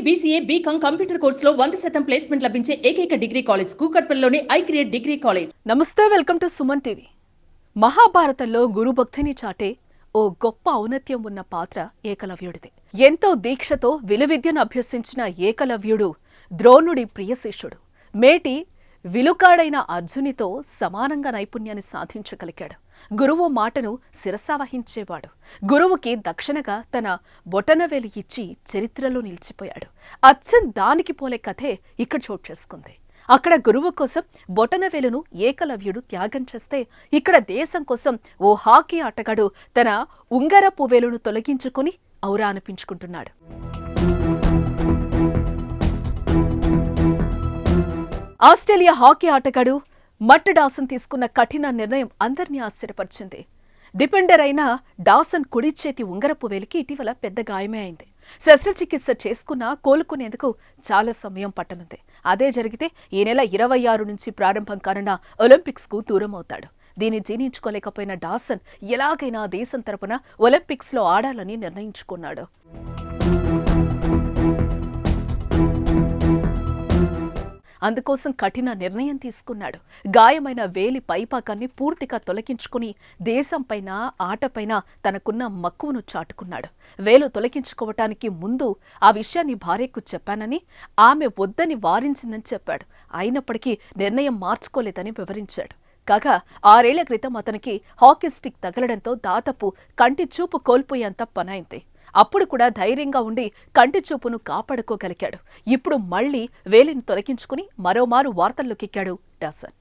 BCA, BCom computer కోర్సులో 100% placement లభించే ఏకైక డిగ్రీ కాలేజ్ కూకట్పల్లిలోని ఐక్రియేట్ డిగ్రీ కాలేజ్. నమస్తే, వెల్కమ్ టు సుమన్ టీవీ. మహాభారతంలో గురుభక్తిని చాటే ఓ గొప్ప ఔన్నత్యం ఉన్న పాత్ర ఏకలవ్యుడిది. ఎంతో దీక్షతో విలువిద్యను అభ్యసించిన ఏకలవ్యుడు ద్రోణుడి ప్రియ శిష్యుడు. మేటి విలుకాడైన అర్జునితో సమానంగా నైపుణ్యాన్ని సాధించగలిగాడు. గురువు మాటను శిరసావహించేవాడు. గురువుకి దక్షిణగా తన బొటనవేలు ఇచ్చి చరిత్రలో నిలిచిపోయాడు. అచ్చం దానికి పోలే కథే ఇక్కడ చోటు చేసుకుంది. అక్కడ గురువు కోసం బొటనవేలును ఏకలవ్యుడు త్యాగం చేస్తే, ఇక్కడ దేశం కోసం ఓ హాకీ ఆటగాడు తన ఉంగరపు వేలును తొలగించుకుని ఔరా అనిపించుకుంటున్నాడు. ఆస్ట్రేలియా హాకీ ఆటగాడు మట్ డాసన్ తీసుకున్న కఠిన నిర్ణయం అందరినీ ఆశ్చర్యపరిచింది. డిపెండర్ అయిన డాసన్ కుడి చేతి ఉంగరపు వేలికి ఇటీవల పెద్ద గాయమే అయింది. శస్త్రచికిత్స చేసుకున్నా కోలుకునేందుకు చాలా సమయం పట్టనుంది. అదే జరిగితే ఈ నెల 26 నుంచి ప్రారంభం కానున్న ఒలింపిక్స్ కు దూరం అవుతాడు. దీన్ని జీర్ణించుకోలేకపోయిన డాసన్ ఎలాగైనా దేశం తరపున ఒలింపిక్స్ లో ఆడాలని నిర్ణయించుకున్నాడు. అందుకోసం కఠిన నిర్ణయం తీసుకున్నాడు. గాయమైన వేలి పైపాకాన్ని పూర్తిగా తొలగించుకుని దేశంపైన, ఆటపైన తనకున్న మక్కువను చాటుకున్నాడు. వేలు తొలగించుకోవటానికి ముందు ఆ విషయాన్ని భార్యకు చెప్పానని, ఆమె వద్దని వారించిందని చెప్పాడు. అయినప్పటికీ నిర్ణయం మార్చుకోలేదని వివరించాడు. కాగా 6 ఏళ్ల క్రితం అతనికి హాకీ స్టిక్ తగలడంతో దాదాపు కంటి చూపు కోల్పోయేంత పనైంది. అప్పుడు కూడా ధైర్యంగా ఉండి కంటి చూపును కాపాడుకోగలిగాడు. ఇప్పుడు మళ్లీ వేలిని తొలగించుకుని మరోమారు వార్తల్లోకెక్కాడు డాసన్.